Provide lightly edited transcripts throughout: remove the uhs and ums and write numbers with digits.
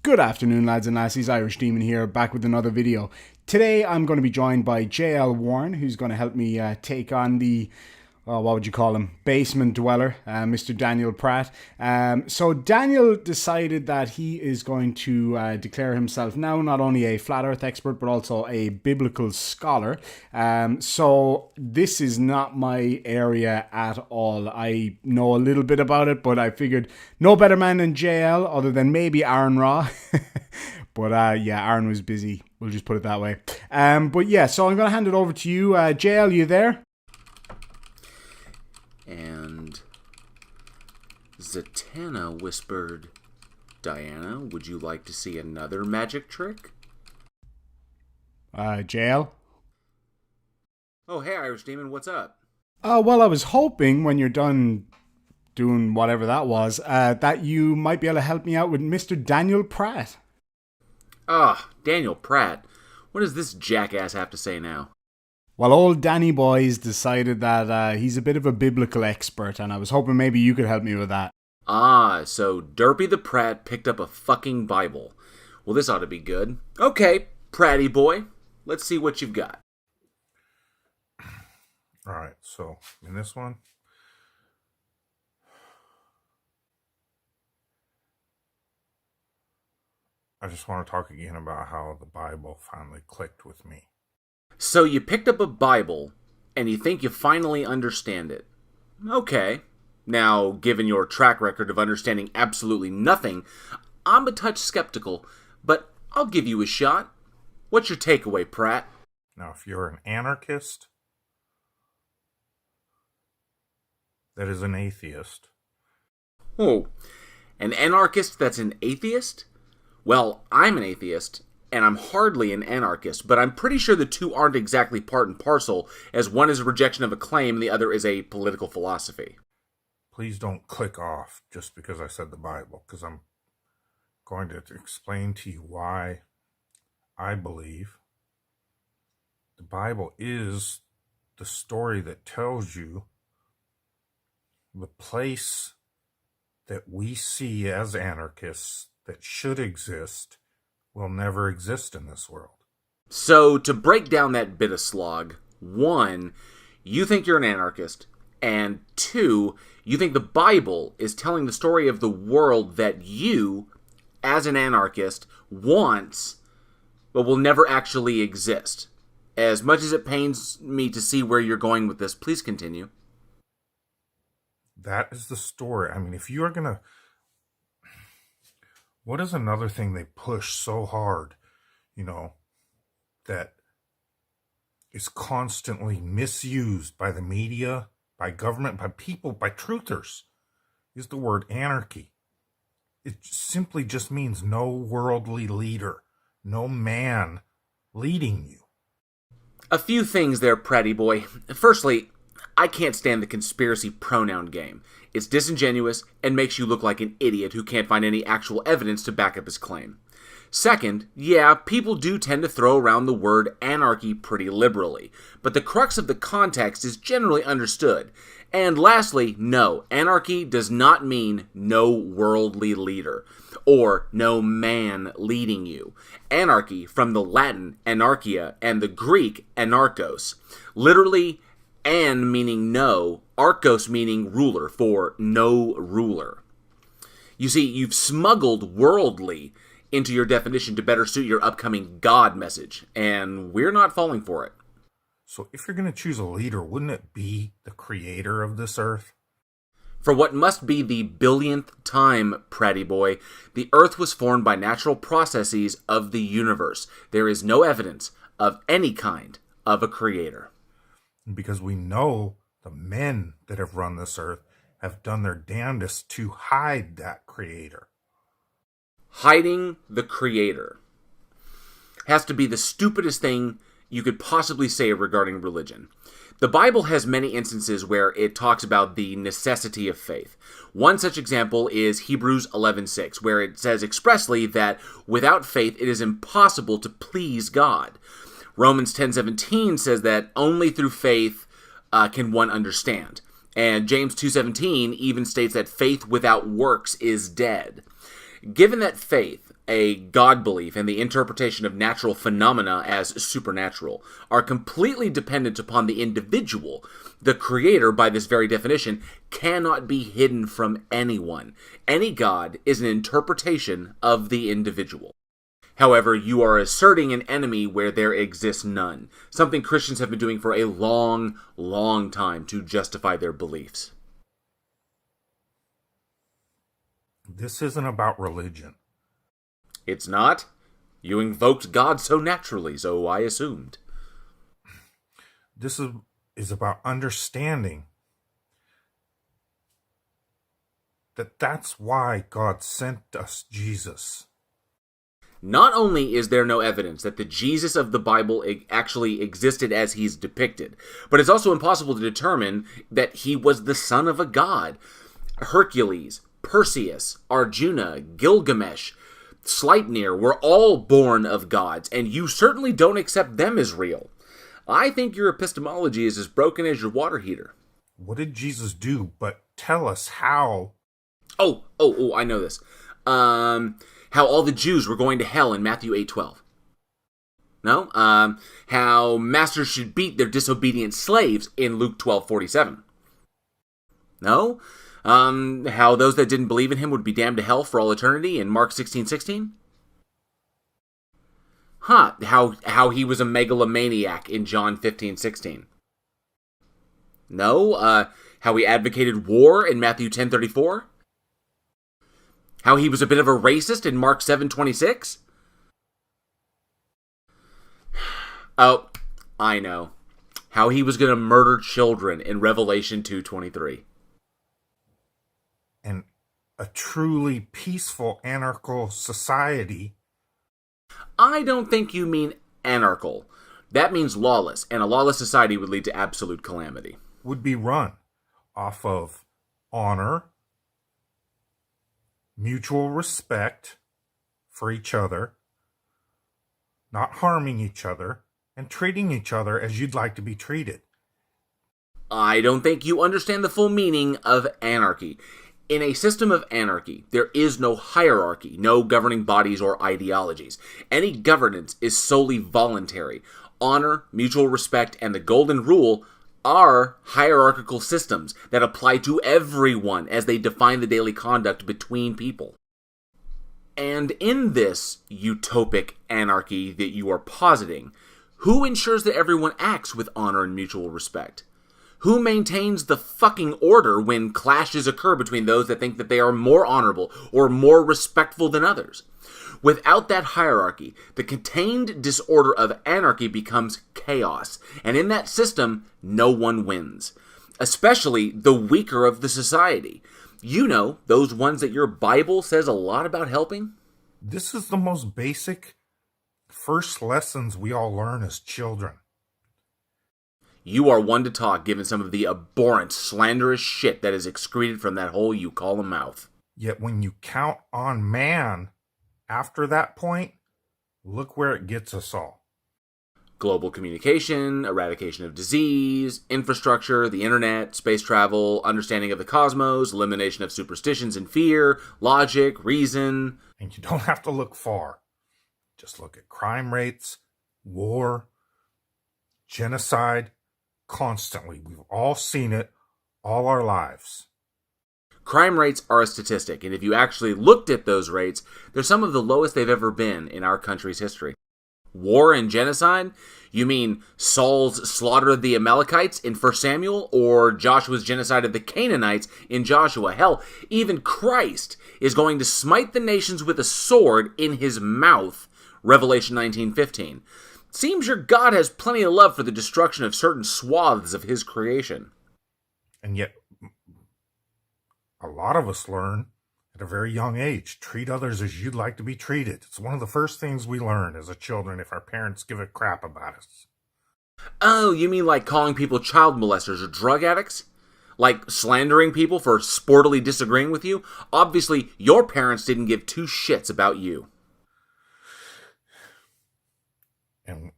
Good afternoon, lads and lassies. Irish Demon here, back with another video. Today I'm going to be joined by JL Warren, who's going to help me take on the, what would you call him, basement dweller, Mr. Daniel Pratt. So Daniel decided that he is going to declare himself now not only a flat earth expert, but also a biblical scholar. So this is not my area at all. I know a little bit about it, but I figured no better man than JL, other than maybe Aaron Raw. But yeah, Aaron was busy. We'll just put it that way. But yeah, so I'm going to hand it over to you. JL, you there? And Zatanna whispered, "Diana, would you like to see another magic trick?" JL? Oh, hey, Irish Demon, what's up? Well, I was hoping when you're done doing whatever that was, that you might be able to help me out with Mr. Daniel Pratt. Daniel Pratt. What does this jackass have to say now? Well, old Danny Boy's decided that he's a bit of a biblical expert, and I was hoping maybe you could help me with that. So Derpy the Pratt picked up a fucking Bible. Well, this ought to be good. Okay, Pratty boy, let's see what you've got. Alright, so in this one, I just want to talk again about how the Bible finally clicked with me. So you picked up a Bible, and you think you finally understand it. Okay. Now, given your track record of understanding absolutely nothing, I'm a touch skeptical, but I'll give you a shot. What's your takeaway, Pratt? Now, if you're an anarchist that is an atheist. Oh, an anarchist that's an atheist? Well, I'm an atheist, and I'm hardly an anarchist, but I'm pretty sure the two aren't exactly part and parcel, as one is a rejection of a claim and the other is a political philosophy. Please don't click off just because I said the Bible, because I'm going to explain to you why I believe the Bible is the story that tells you the place that we see as anarchists that should exist will never exist in this world. So, to break down that bit of slog, 1, you think you're an anarchist, and 2, you think the Bible is telling the story of the world that you, as an anarchist, wants, but will never actually exist. As much as it pains me to see where you're going with this, please continue. That is the story. I mean, if you are going to... What is another thing they push so hard, that is constantly misused by the media, by government, by people, by truthers, is the word anarchy. It simply just means no worldly leader, no man leading you. A few things there, Pratty boy. Firstly, I can't stand the conspiracy pronoun game. It's disingenuous and makes you look like an idiot who can't find any actual evidence to back up his claim. Second, yeah, people do tend to throw around the word anarchy pretty liberally, but the crux of the context is generally understood. And lastly, no, anarchy does not mean no worldly leader, or no man leading you. Anarchy, from the Latin anarchia and the Greek anarchos, literally an meaning no, archos meaning ruler, for no ruler. You see, you've smuggled worldly into your definition to better suit your upcoming God message, and we're not falling for it. So if you're going to choose a leader, wouldn't it be the creator of this earth? For what must be the billionth time, Pratty boy, the earth was formed by natural processes of the universe. There is no evidence of any kind of a creator. Because we know the men that have run this earth have done their damnedest to hide that creator. Hiding the creator has to be the stupidest thing you could possibly say regarding religion. The Bible has many instances where it talks about the necessity of faith. One such example is Hebrews 11:6, where it says expressly that without faith it is impossible to please God. Romans 10:17 says that only through faith can one understand. And James 2:17 even states that faith without works is dead. Given that faith, a God belief and the interpretation of natural phenomena as supernatural, are completely dependent upon the individual, the creator, by this very definition, cannot be hidden from anyone. Any God is an interpretation of the individual. However, you are asserting an enemy where there exists none, something Christians have been doing for a long, long time to justify their beliefs. This isn't about religion. It's not. You invoked God so naturally, so I assumed. This is about understanding that that's why God sent us Jesus. Not only is there no evidence that the Jesus of the Bible actually existed as he's depicted, but it's also impossible to determine that he was the son of a god. Hercules, Perseus, Arjuna, Gilgamesh, Sleipnir were all born of gods, and you certainly don't accept them as real. I think your epistemology is as broken as your water heater. What did Jesus do but tell us how? Oh, I know this. How all the Jews were going to hell in Matthew 8:12. No? How masters should beat their disobedient slaves in Luke 12:47. No? How those that didn't believe in him would be damned to hell for all eternity in Mark 16:16. How he was a megalomaniac in John 15:16. No? How he advocated war in Matthew 10:34. How he was a bit of a racist in Mark 7:26? Oh, I know. How he was going to murder children in Revelation 2:23. And a truly peaceful anarchical society. I don't think you mean anarchical. That means lawless, and a lawless society would lead to absolute calamity. Would be run off of honor, mutual respect for each other, not harming each other, and treating each other as you'd like to be treated. I don't think you understand the full meaning of anarchy. In a system of anarchy, there is no hierarchy, no governing bodies or ideologies. Any governance is solely voluntary. Honor, mutual respect, and the golden rule are hierarchical systems that apply to everyone as they define the daily conduct between people. And in this utopic anarchy that you are positing, who ensures that everyone acts with honor and mutual respect? Who maintains the fucking order when clashes occur between those that think that they are more honorable or more respectful than others? Without that hierarchy, the contained disorder of anarchy becomes chaos, and in that system, no one wins. Especially the weaker of the society. You know, those ones that your Bible says a lot about helping? This is the most basic first lessons we all learn as children. You are one to talk, given some of the abhorrent, slanderous shit that is excreted from that hole you call a mouth. Yet when you count on man after that point, look where it gets us all. Global communication, eradication of disease, infrastructure, the internet, space travel, understanding of the cosmos, elimination of superstitions and fear, logic, reason. And you don't have to look far. Just look at crime rates, war, genocide, constantly. We've all seen it all our lives. Crime rates are a statistic, and if you actually looked at those rates, they're some of the lowest they've ever been in our country's history. War and genocide? You mean Saul's slaughter of the Amalekites in 1 Samuel, or Joshua's genocide of the Canaanites in Joshua? Hell, even Christ is going to smite the nations with a sword in his mouth, Revelation 19:15. Seems your God has plenty of love for the destruction of certain swaths of his creation. And yet, a lot of us learn at a very young age, treat others as you'd like to be treated. It's one of the first things we learn as a children if our parents give a crap about us. Oh, you mean like calling people child molesters or drug addicts? Like slandering people for sportily disagreeing with you? Obviously, your parents didn't give two shits about you. And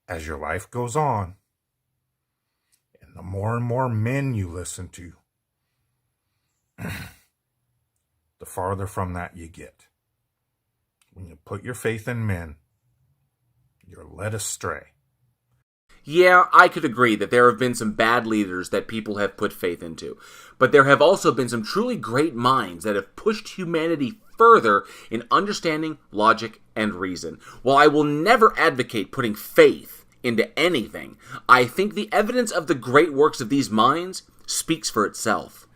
as your life goes on, and the more and more men you listen to, the farther from that you get. When you put your faith in men, you're led astray. Yeah, I could agree that there have been some bad leaders that people have put faith into, but there have also been some truly great minds that have pushed humanity further in understanding logic and reason. While I will never advocate putting faith into anything, I think the evidence of the great works of these minds speaks for itself.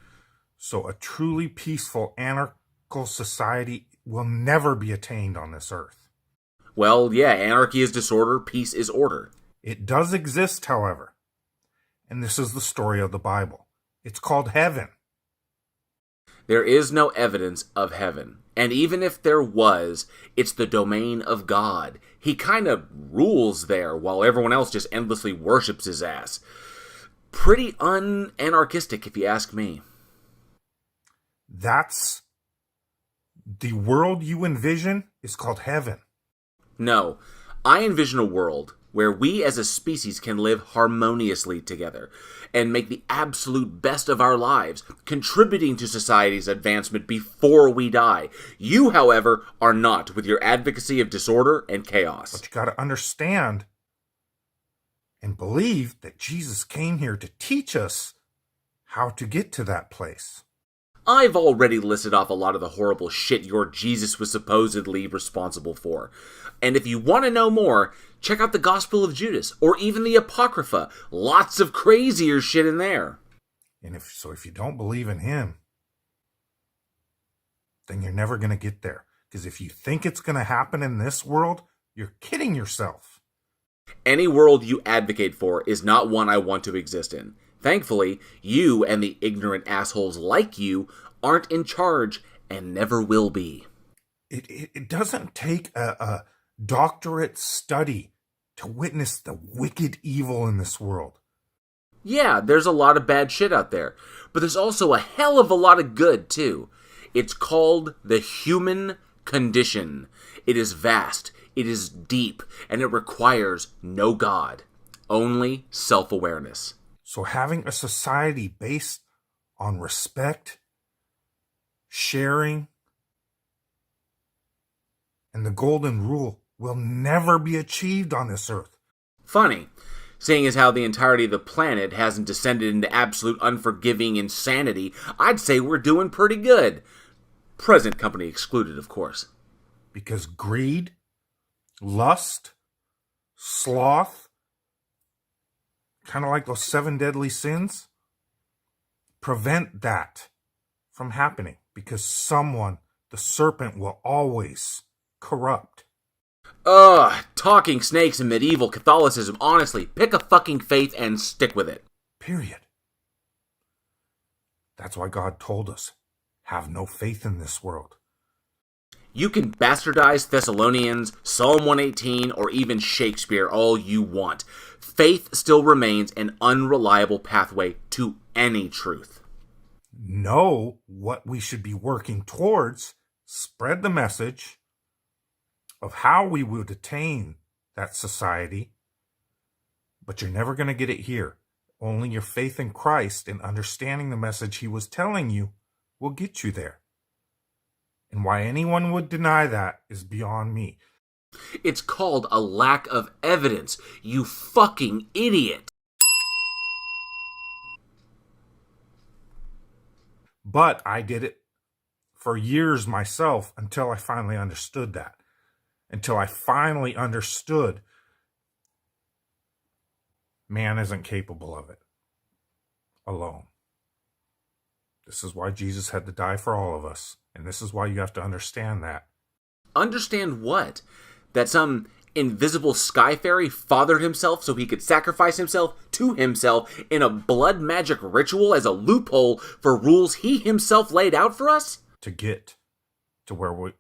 So a truly peaceful anarchical society will never be attained on this earth. Well, yeah, anarchy is disorder, peace is order. It does exist, however, and this is the story of the Bible. It's called heaven. There is no evidence of heaven. And even if there was, it's the domain of God. He kind of rules there while everyone else just endlessly worships his ass. Pretty un-anarchistic, if you ask me. That's the world you envision is called heaven. No, I envision a world where we as a species can live harmoniously together and make the absolute best of our lives, contributing to society's advancement before we die. You, however, are not, with your advocacy of disorder and chaos. But you got to understand and believe that Jesus came here to teach us how to get to that place. I've already listed off a lot of the horrible shit your Jesus was supposedly responsible for. And if you want to know more, check out the Gospel of Judas, or even the Apocrypha. Lots of crazier shit in there. And if you don't believe in him, then you're never going to get there. Because if you think it's going to happen in this world, you're kidding yourself. Any world you advocate for is not one I want to exist in. Thankfully, you and the ignorant assholes like you aren't in charge and never will be. It doesn't take a doctorate study to witness the wicked evil in this world. Yeah, there's a lot of bad shit out there, but there's also a hell of a lot of good, too. It's called the human condition. It is vast, it is deep, and it requires no God, only self-awareness. So having a society based on respect, sharing, and the golden rule will never be achieved on this earth. Funny, seeing as how the entirety of the planet hasn't descended into absolute unforgiving insanity, I'd say we're doing pretty good. Present company excluded, of course. Because greed, lust, sloth, kind of like those 7 deadly sins, prevent that from happening. Because someone, the serpent, will always corrupt. Ugh, talking snakes and medieval Catholicism, honestly, pick a fucking faith and stick with it. Period. That's why God told us, have no faith in this world. You can bastardize Thessalonians, Psalm 118, or even Shakespeare all you want. Faith still remains an unreliable pathway to any truth. Know what we should be working towards, spread the message of how we would attain that society, but you're never going to get it here. Only your faith in Christ and understanding the message he was telling you will get you there. And why anyone would deny that is beyond me. It's called a lack of evidence, you fucking idiot. But I did it for years myself until I finally understood that. Until I finally understood man isn't capable of it alone. This is why Jesus had to die for all of us. And this is why you have to understand that. Understand what? That some invisible sky fairy fathered himself so he could sacrifice himself to himself in a blood magic ritual as a loophole for rules he himself laid out for us? To get to where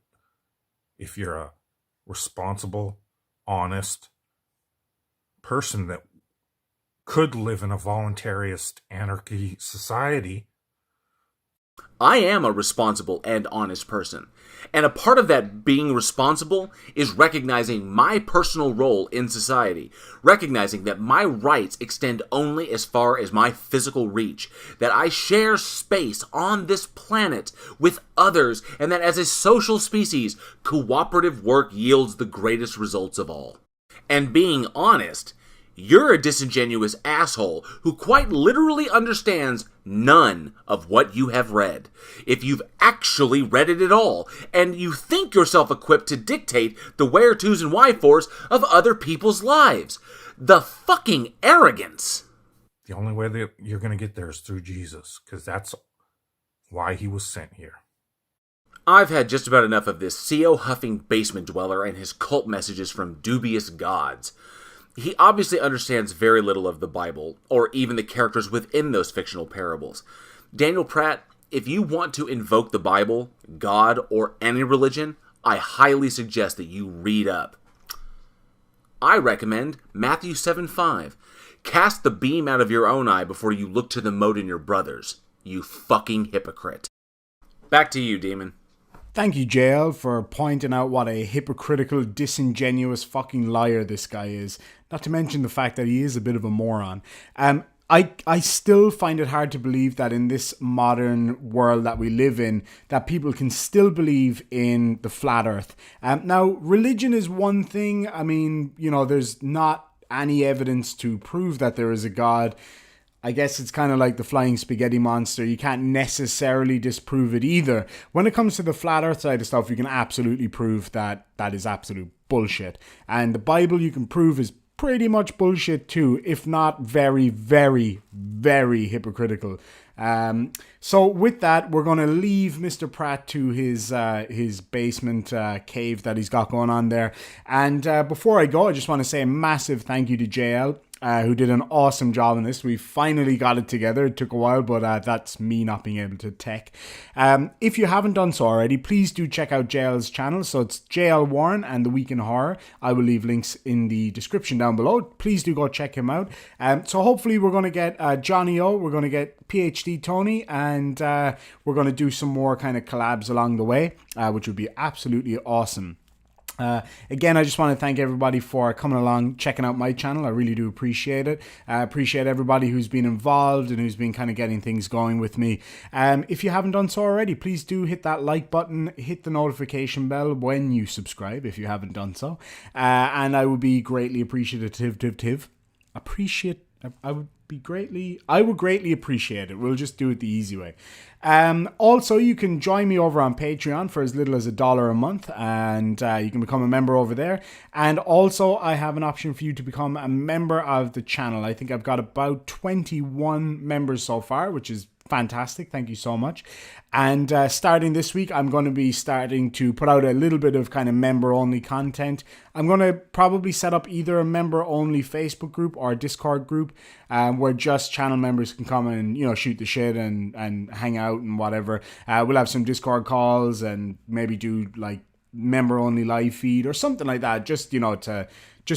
if you're a responsible, honest person that could live in a voluntarist anarchy society, I am a responsible and honest person. And a part of that being responsible is recognizing my personal role in society, recognizing that my rights extend only as far as my physical reach, that I share space on this planet with others, and that as a social species, cooperative work yields the greatest results of all. And being honest, you're a disingenuous asshole who quite literally understands none of what you have read, if you've actually read it at all, and you think yourself equipped to dictate the where-tos and why-fors of other people's lives. The fucking arrogance! The only way that you're going to get there is through Jesus, because that's why he was sent here. I've had just about enough of this CO-huffing basement dweller and his cult messages from dubious gods. He obviously understands very little of the Bible, or even the characters within those fictional parables. Daniel Pratt, if you want to invoke the Bible, God, or any religion, I highly suggest that you read up. I recommend Matthew 7:5. Cast the beam out of your own eye before you look to the mote in your brother's, you fucking hypocrite. Back to you, Demon. Thank you, JL, for pointing out what a hypocritical, disingenuous fucking liar this guy is. Not to mention the fact that he is a bit of a moron. I still find it hard to believe that in this modern world that we live in, that people can still believe in the flat earth. Now, religion is one thing. I mean, there's not any evidence to prove that there is a God. I guess it's kind of like the flying spaghetti monster. You can't necessarily disprove it either. When it comes to the flat earth side of stuff, you can absolutely prove that that is absolute bullshit. And the Bible you can prove is pretty much bullshit too, if not very, very, very hypocritical. So with that, we're going to leave Mr. Pratt to his basement cave that he's got going on there. And before I go, I just want to say a massive thank you to JL. Who did an awesome job in this. We finally got it together. It took a while, but that's me not being able to tech. If you haven't done so already, please do check out JL's channel. So it's JL Warren and The Week in Horror. I will leave links in the description down below. Please do go check him out. So hopefully we're going to get Johnny O, we're going to get PhD Tony, and we're going to do some more kind of collabs along the way, which would be absolutely awesome. Again, I just want to thank everybody for coming along, checking out my channel. I really do appreciate it. I appreciate everybody who's been involved and who's been kind of getting things going with me. If you haven't done so already, please do hit that like button, hit the notification bell when you subscribe if you haven't done so. And I would be greatly appreciative. I would greatly appreciate it. We'll just do it the easy way. Also, you can join me over on Patreon for as little as $1 a month, and you can become a member over there. And also, I have an option for you to become a member of the channel. I think I've got about 21 members so far, which is fantastic. Thank you so much. And starting this week, I'm going to be starting to put out a little bit of kind of member-only content. I'm going to probably set up either a member-only Facebook group or a Discord group where just channel members can come and, shoot the shit and hang out and whatever. We'll have some Discord calls and maybe do like member-only live feed or something like that, just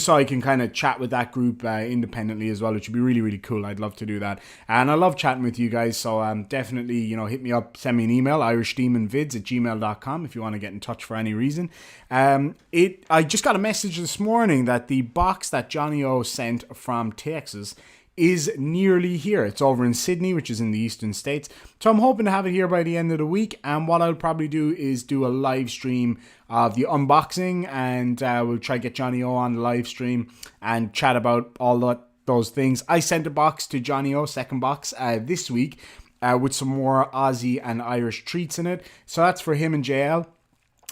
so I can kind of chat with that group independently as well, which would be really, really cool. I'd love to do that. And I love chatting with you guys, so definitely, hit me up, send me an email, irishdemonvids@gmail.com if you want to get in touch for any reason. I just got a message this morning that the box that Johnny O sent from Texas is nearly here. It's over in Sydney, which is in the eastern states. So I'm hoping to have it here by the end of the week. And what I'll probably do is do a live stream of the unboxing, and we'll try to get Johnny O on the live stream and chat about all those things. I sent a box to Johnny O, second box, this week with some more Aussie and Irish treats in it. So that's for him and JL.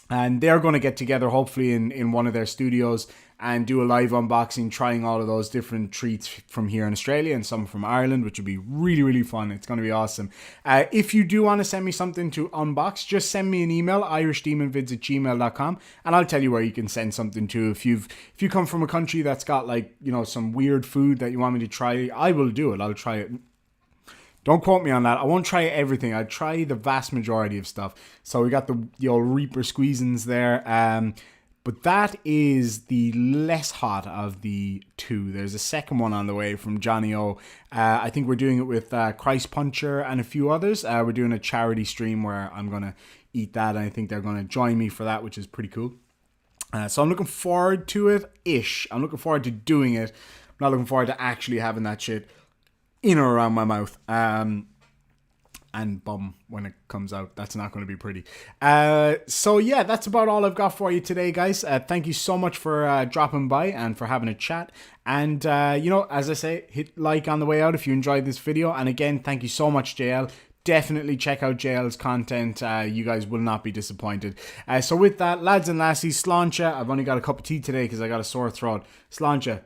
And they're going to get together, hopefully, in one of their studios and do a live unboxing, trying all of those different treats from here in Australia and some from Ireland, which would be really, really fun. It's going to be awesome. If you do want to send me something to unbox, just send me an email, irishdemonvids@gmail.com, and I'll tell you where you can send something to. If you come from a country that's got some weird food that you want me to try, I will do it. I'll try it. Don't quote me on that. I won't try everything. I'll try the vast majority of stuff. So we got the old Reaper squeezins there. But that is the less hot of the two. There's a second one on the way from Johnny O. I think we're doing it with Christ Puncher and a few others. We're doing a charity stream where I'm going to eat that, and I think they're going to join me for that, which is pretty cool. So I'm looking forward to it-ish. I'm looking forward to doing it. I'm not looking forward to actually having that shit in or around my mouth. And bum when it comes out. That's not going to be pretty. So yeah, that's about all I've got for you today, guys. Thank you so much for dropping by and for having a chat. And as I say, hit like on the way out if you enjoyed this video. And again, thank you so much, JL. Definitely check out JL's content. You guys will not be disappointed. So with that, lads and lassies, sláinte. I've only got a cup of tea today because I got a sore throat. Sláinte.